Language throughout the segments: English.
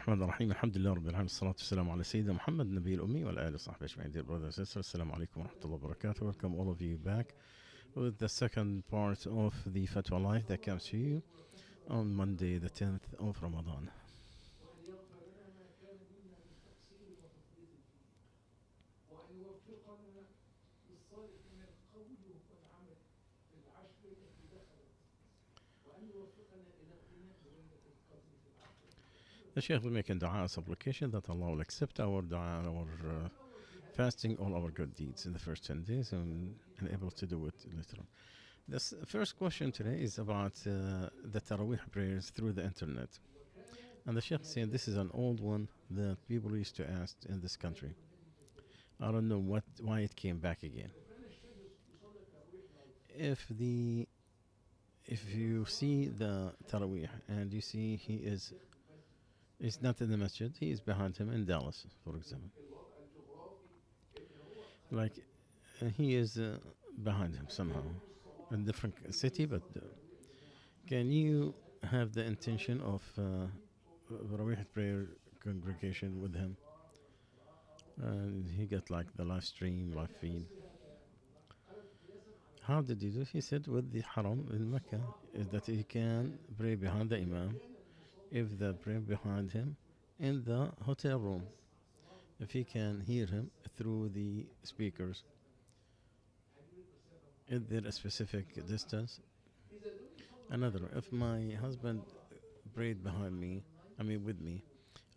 الرحمن الرحيم الحمد لله رب العالمين الصلاة والسلام على سيدنا محمد النبي الأمي وعلى آله وصحبه أجمعين. Dear brothers and sisters, Assalamu alaikum wa rahmatullahi wa barakatuh. Welcome all of you back with the second part of the Fatwa Life that comes to you on Monday the 10th of Ramadan. The Shaykh will make a dua supplication that Allah will accept our dua, our fasting, all our good deeds in the first 10 days and able to do it later on. This first question today is about the Taraweeh prayers through the internet. And the Shaykh said this is an old one that people used to ask in this country. I don't know why it came back again. If you see the Taraweeh and you see he's not in the masjid, he is behind him in Dallas, for example. Like he is behind him somehow in a different city, but can you have the intention of Taraweeh prayer congregation with him? And he got like the live stream, live feed. How did he do? He said with the Haram in Mecca is that he can pray behind the Imam if they pray behind him in the hotel room. If he can hear him through the speakers, is there a specific distance? Another, if my husband prayed behind me, with me,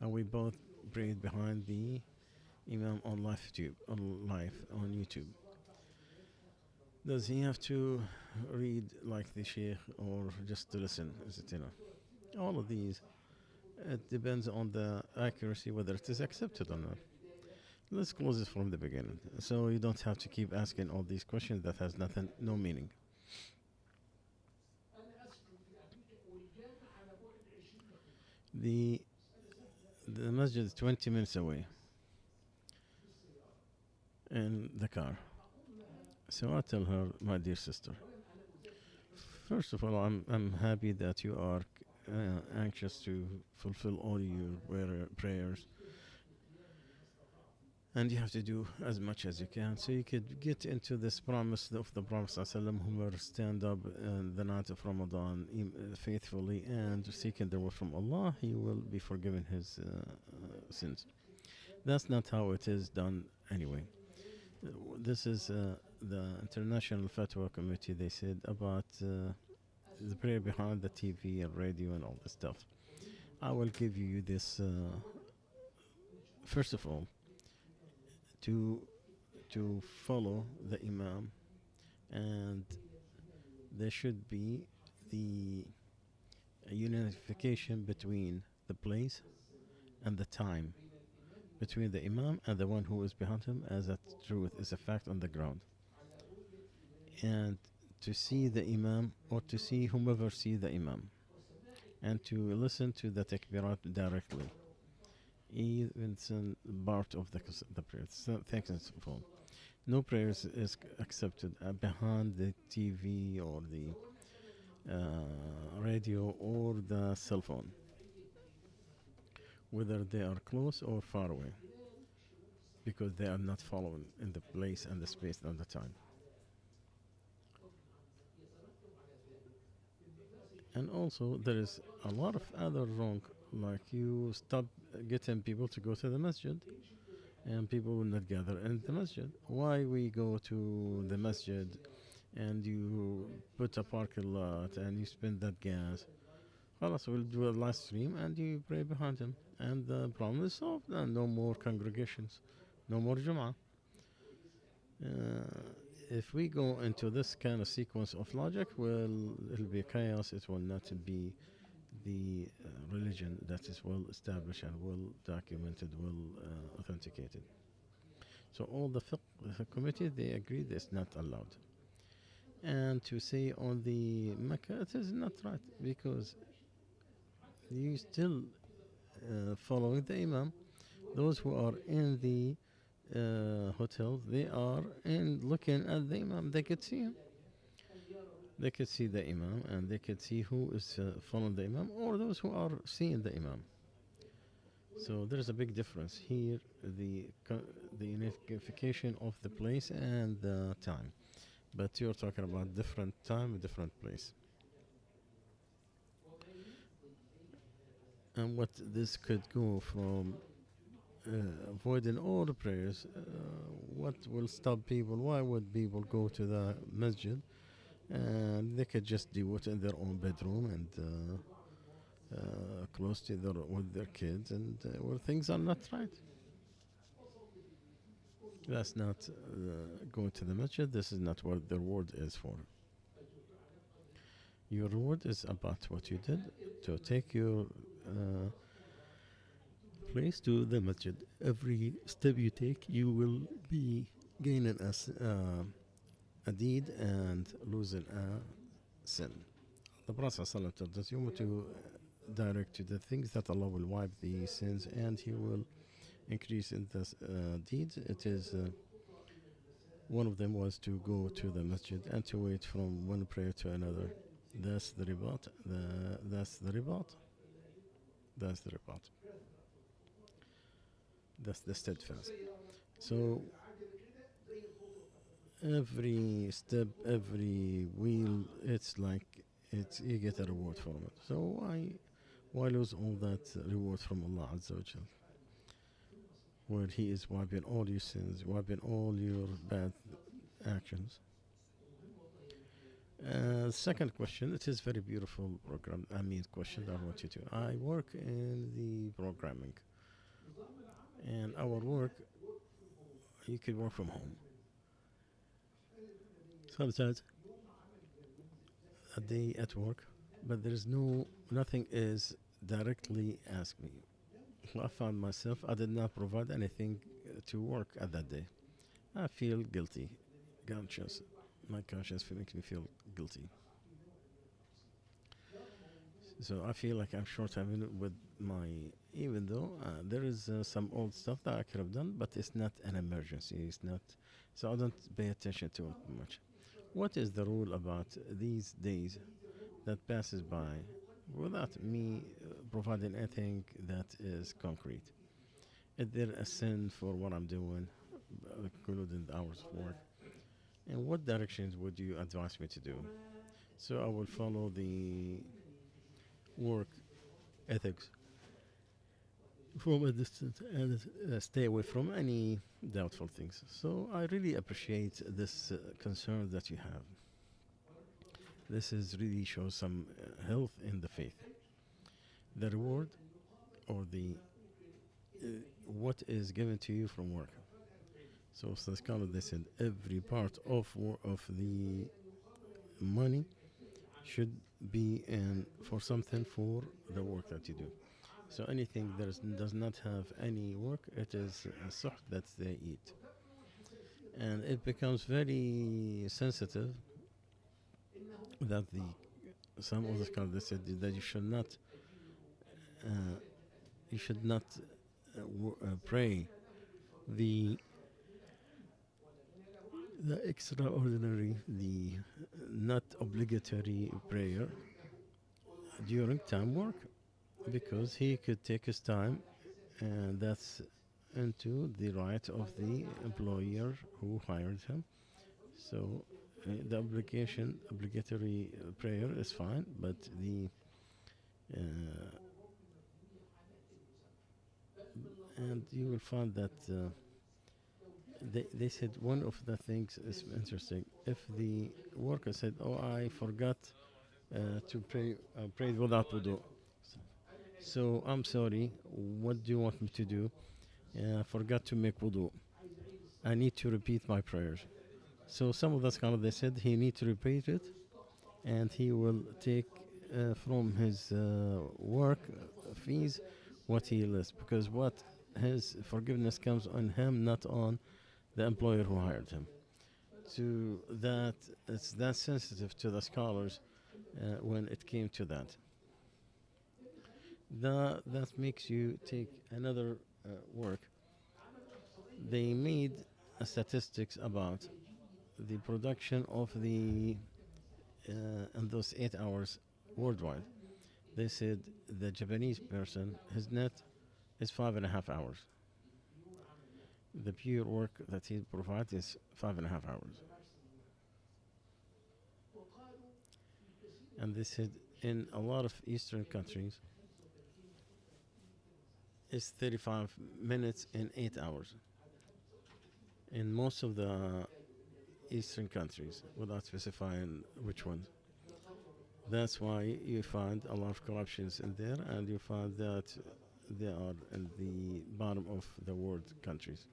and we both prayed behind the Imam on on YouTube, does he have to read like the Sheikh or just to listen? Is it, all of these, it depends on the accuracy whether it is accepted or not. Let's close it from the beginning, so you don't have to keep asking all these questions that has no meaning. The masjid is 20 minutes away in the car. So I tell her, my dear sister, first of all, I'm happy that you are anxious to fulfill all your prayers, and you have to do as much as you can so you could get into this promise of the Prophet ﷺ, who will stand up in the night of Ramadan faithfully and seeking the will from Allah. He will be forgiven his sins. That's not how it is done anyway. This is the International Fatwa Committee. They said about the prayer behind the TV and radio and all this stuff. I will give you this. First of all, to follow the Imam, and there should be the unification between the place and the time, between the Imam and the one who is behind him, as a truth is a fact on the ground. And to see the Imam, or to see whomever see the Imam, and to listen to the takbirat directly, even part of the prayer. So, thanks and so forth. No prayers is accepted behind the TV or the radio or the cell phone, whether they are close or far away, because they are not following in the place and the space and the time. And also there is a lot of other wrong, like you stop getting people to go to the masjid, and people will not gather in the masjid. Why we go to the masjid and you put a parking lot and you spend that gas? Khalas, we'll do a live stream and you pray behind him, and the problem is solved, and no more congregations, no more Jum'ah. If we go into this kind of sequence of logic, well, it'll be chaos. It will not be the religion that is well established and well documented, well authenticated. So all the fiqh committee, they agree that it's not allowed. And to say on the Mecca, it is not right, because you still following the Imam. Those who are in the hotels, they are looking at the Imam. They could see him. They could see the Imam, and they could see who is following the Imam, or those who are seeing the Imam. So there is a big difference here. The unification of the place and the time, but you're talking about different time, different place, and what this could go from avoiding all the prayers. What will stop people? Why would people go to the masjid and they could just do it in their own bedroom and close to with their kids and well, things are not right. That's not going to the masjid. This is not what the reward is for. Your reward is about what you did to take your place to the masjid. Every step you take, you will be gaining a deed and losing a sin. The Prophet ﷺ told us you want to direct to the things that Allah will wipe the sins and He will increase in the deeds. It is one of them was to go to the masjid and to wait from one prayer to another. That's the ribat. That's the ribat. That's the ribat. That's the steadfast. So every step, every wheel, it's like you get a reward from it. So why lose all that reward from Allah Azza wa Jal, where He is wiping all your sins, wiping all your bad actions? Second question, it is very beautiful program. I mean, question I want you to. I work in the programming, and our work, you can work from home. Sometimes a day at work, but there is nothing is directly asked me. I found myself, I did not provide anything to work at that day. I feel guilty, conscious. My conscience makes me feel guilty. So I feel like I'm short-handed with my, even though there is some old stuff that I could have done, but it's not an emergency. It's not, so I don't pay attention to it much. What is the rule about these days that passes by without me providing anything that is concrete? Is there a sin for what I'm doing, including the hours of work? And what directions would you advise me to do? So I will follow the work ethics from a distance and stay away from any doubtful things. So I really appreciate this concern that you have. This is really shows some health in the faith. The reward or the what is given to you from work. So the scholar they said every part of the money should be in for something for the work that you do. So anything that does not have any work, it is a suht that they eat. And it becomes very sensitive that some of the scholars said that you should not pray the extraordinary, the not obligatory prayer during time work, because he could take his time, and that's into the right of the employer who hired him. So the obligatory prayer is fine, but and you will find that they said one of the things is interesting. If the worker said, "Oh, I forgot to pray, prayed without wudu. So I'm sorry. What do you want me to do? I forgot to make wudu. I need to repeat my prayers." So some of the scholars they said he need to repeat it, and he will take from his work fees what he lists, because what his forgiveness comes on him, not on the employer who hired him. To that, it's that sensitive to the scholars when it came to that. That makes you take another work. They made statistics about the production of the in those 8 hours worldwide. They said the Japanese person, his net is 5.5 hours. The pure work that he provides is 5.5 hours. And this is in a lot of Eastern countries is 35 minutes in 8 hours. In most of the Eastern countries, without specifying which ones. That's why you find a lot of corruptions in there, and you find that they are in the bottom of the world countries.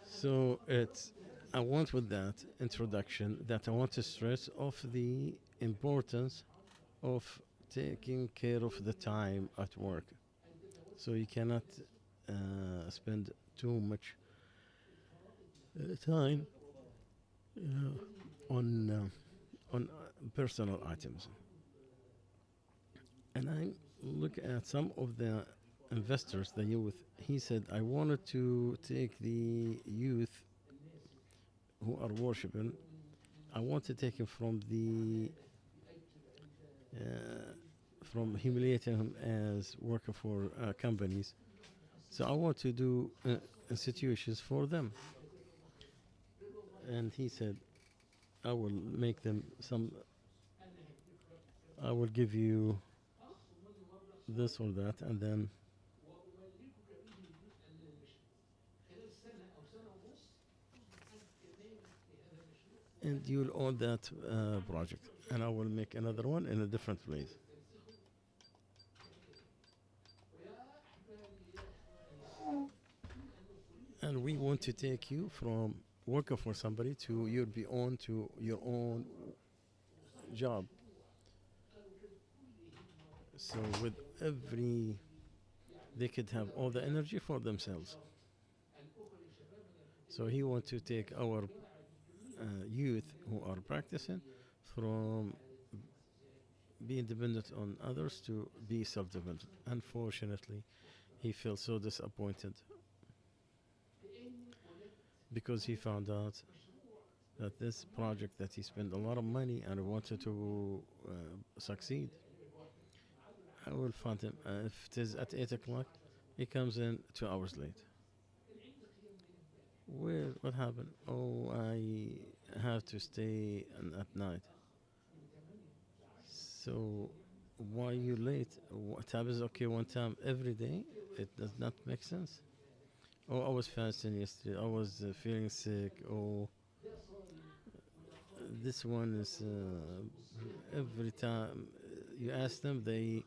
So it's I want with that introduction that I want to stress of the importance of taking care of the time at work. So you cannot spend too much time on personal items. And I look at some of the investors, the youth. He said, I wanted to take the youth who are worshiping. I want to take him from humiliating him as working for companies. So I want to do institutions for them. And he said, I will make them some. I will give you this or that, and then and you'll own that project, and I will make another one in a different place. And we want to take you from working for somebody to your own job. So with every, they could have all the energy for themselves. So he wants to take our youth who are practicing from being dependent on others to be self-dependent. Unfortunately, he felt so disappointed because he found out that this project that he spent a lot of money and wanted to succeed, I will find him. If it is at 8 o'clock, he comes in 2 hours late. What happened? Oh, I have to stay at night. So, why you late? What happens? Okay, one time every day. It does not make sense. Oh, I was fasting yesterday. I was feeling sick. Oh, this one is every time you ask them, they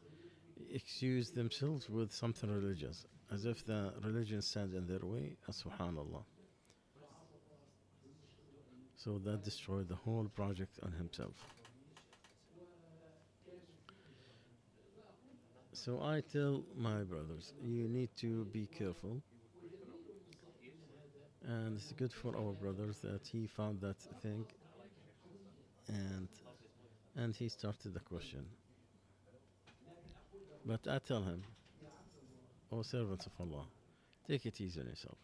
excuse themselves with something religious, as if the religion stands in their way. Subhanallah. So that destroyed the whole project on himself. So I tell my brothers, you need to be careful. And it's good for our brothers that he found that thing and and he started the question. But I tell him, O servants of Allah, take it easy on yourself.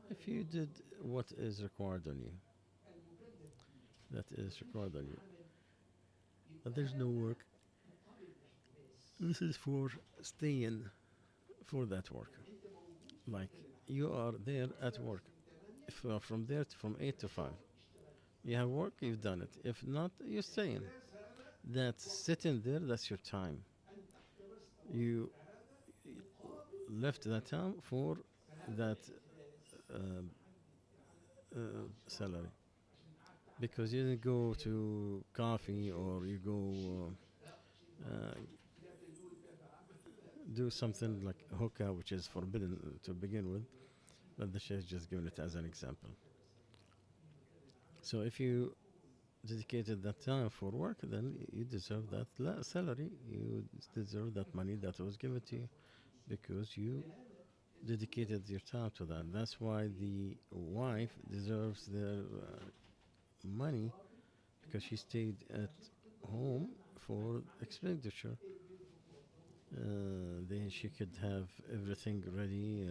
If you did what is required on you, that is required on you, but there's no work, this is for staying for that work. Like you are there at work. If you are from there from 8 to 5, you have work, you've done it. If not, you're staying. That's sitting there, that's your time. You left that time for that uh, salary because you didn't go to coffee or you go do something like hookah, which is forbidden to begin with, but the Shaykh just given it as an example. So if you dedicated that time for work, then you deserve that salary. You deserve that money that was given to you because you dedicated your time to that. That's why the wife deserves their money because she stayed at home for expenditure. Then she could have everything ready.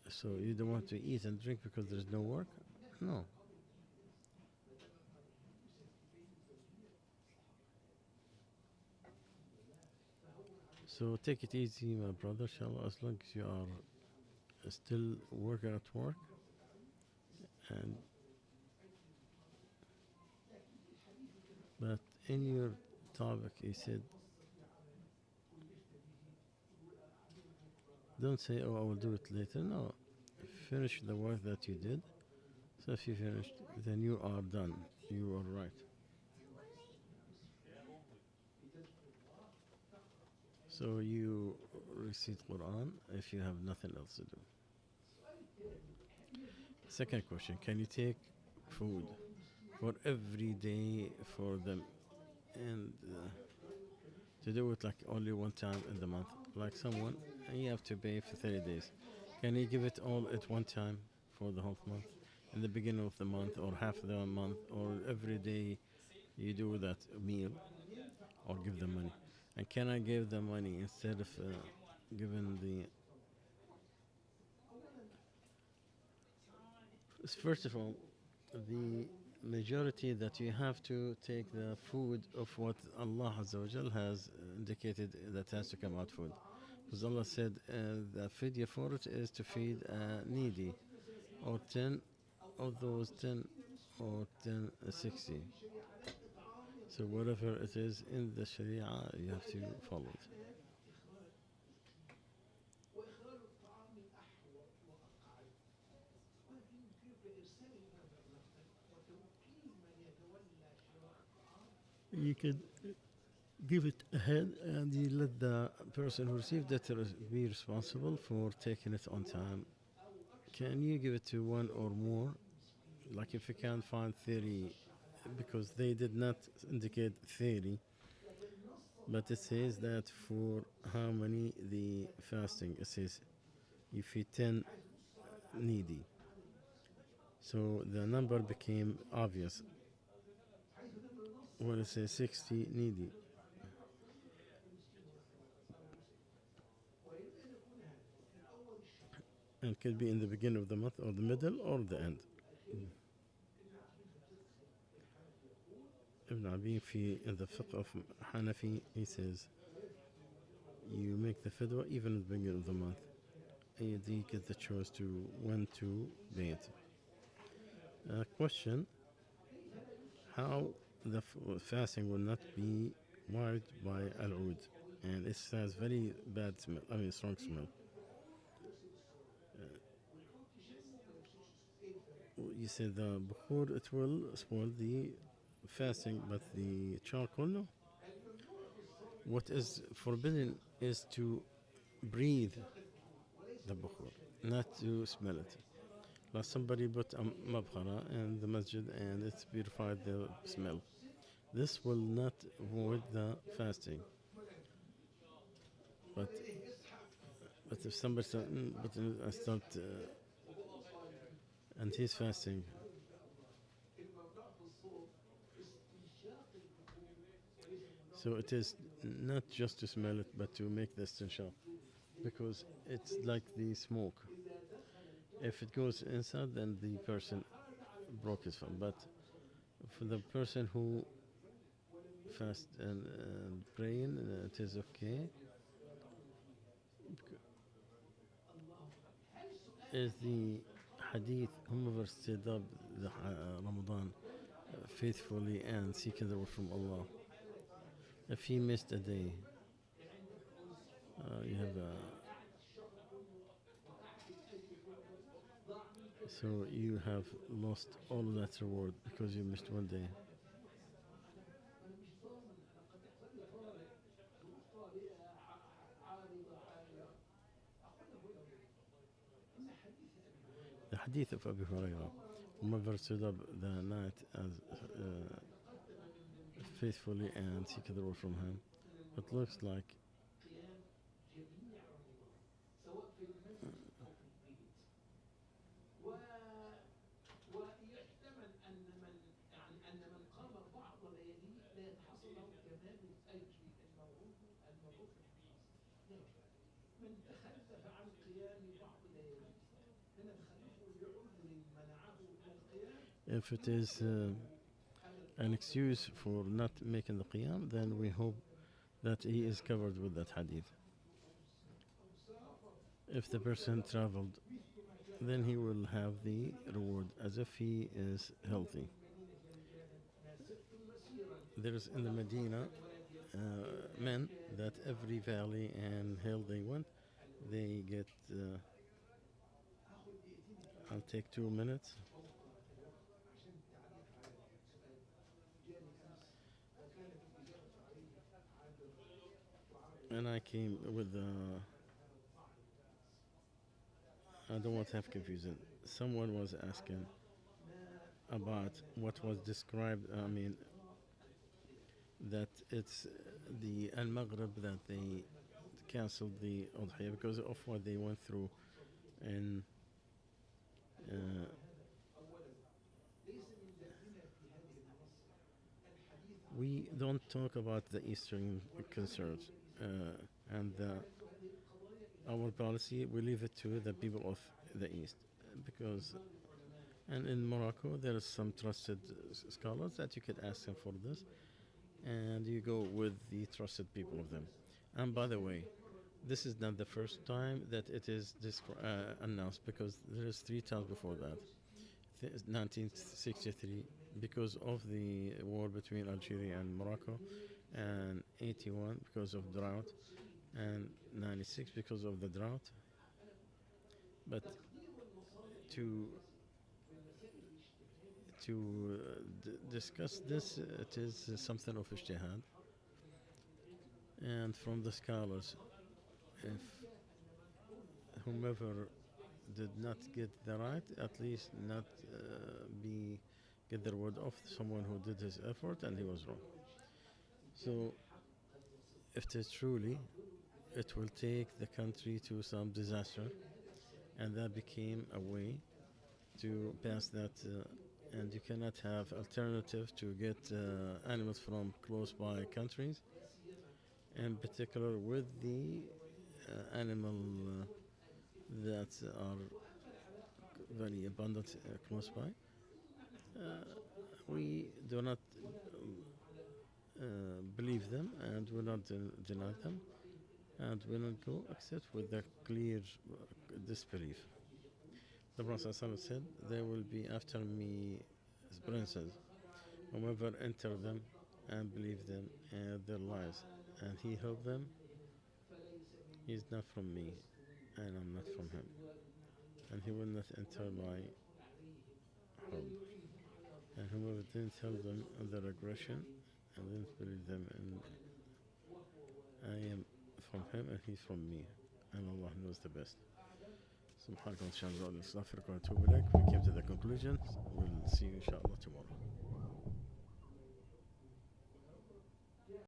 So you don't want to eat and drink because there's no work? No. So take it easy, my brother, inshallah, as long as you are still working at work. And but in your topic, you said, don't say, "Oh, I will do it later." No, finish the work that you did. So if you finished, then you are done. You are right. So you recite Quran if you have nothing else to do. Second question: can you take food for every day for them and to do it like only one time in the month? Like someone, and you have to pay for 30 days. Can you give it all at one time for the whole month? In the beginning of the month, or half the month, or every day you do that meal, or give them money? And can I give them money instead of giving the. First of all, the majority that you have to take the food of what Allah Azza wa Jal has indicated that has to come out food. Because Allah said the fidya for it is to feed needy, or 10 of those 10, or 10, 60. So whatever it is in the Sharia, you have to follow it. You could give it ahead and you let the person who received it be responsible for taking it on time. Can you give it to one or more? Like if you can't find 30, because they did not indicate 30, but it says that for how many the fasting, it says you feed 10 needy. So the number became obvious when it says 60 needy. And could be in the beginning of the month or the middle or the end. Ibn Abi in the fiqh of Hanafi, he says you make the fidwa even at the beginning of the month. And you get the choice to when to pay it. Question: how the fasting will not be marred by al-oud, and it has very bad smell. I mean, strong smell. You said the bukhur, it will spoil the fasting, but the charcoal no. What is forbidden is to breathe the bukhur, not to smell it. Like somebody put a mabkhara in the masjid and it's purified the smell. This will not void the fasting. But if somebody start, I start and he's fasting, so it is not just to smell it, but to make the istinshaq, because it's like the smoke. If it goes inside, then the person broke his fast. But for the person who fast and praying, it is okay. Is the hadith, whomever stayed up the Ramadan faithfully and seeking the word from Allah, if he missed a day, you have a. So you have lost all of that reward because you missed one day. The hadith of Abu Hurairah, whomever stood up the night as faithfully and seek the word from him, it looks like if it is an excuse for not making the qiyam, then we hope that he is covered with that hadith. If the person traveled, then he will have the reward as if he is healthy. There is in the Medina men that every valley and hill they went, they get. I'll take 2 minutes. And I came with. I don't want to have confusion. Someone was asking about what was described. I mean, that it's the Al Maghrib that they canceled the Udhiyah because of what they went through. And uh, we don't talk about the Eastern concerns. And our policy, we leave it to the people of the East. Because, and in Morocco, there is some trusted scholars that you could ask them for this. And you go with the trusted people of them. And by the way, this is not the first time that it is announced because there is 3 times before that. 1963 because of the war between Algeria and Morocco, and 81 because of drought, and 96 because of the drought. But to discuss this, it is something of ijtihad, and from the scholars, if whomever did not get the right, at least not be get the word of someone who did his effort and he was wrong. So, if it is truly, it will take the country to some disaster, and that became a way to pass that. And you cannot have alternative to get animals from close by countries, in particular with the animal that are very abundant close by. Uh, we do not believe them and will not deny them, and will not go except with the clear disbelief. The Prophet ﷺ said, "There will be after me princes, whomever enter them and believe them and their lives, and he help them, he is not from me, and I'm not from him, and he will not enter my home. And whoever didn't help them in their aggression and didn't believe them, and I am from him and he's from me, and Allah knows the best." سبحانك اللهم وبحمدك نستغفرك ونتوب إليك. We came to the conclusion. We'll see you inshallah tomorrow.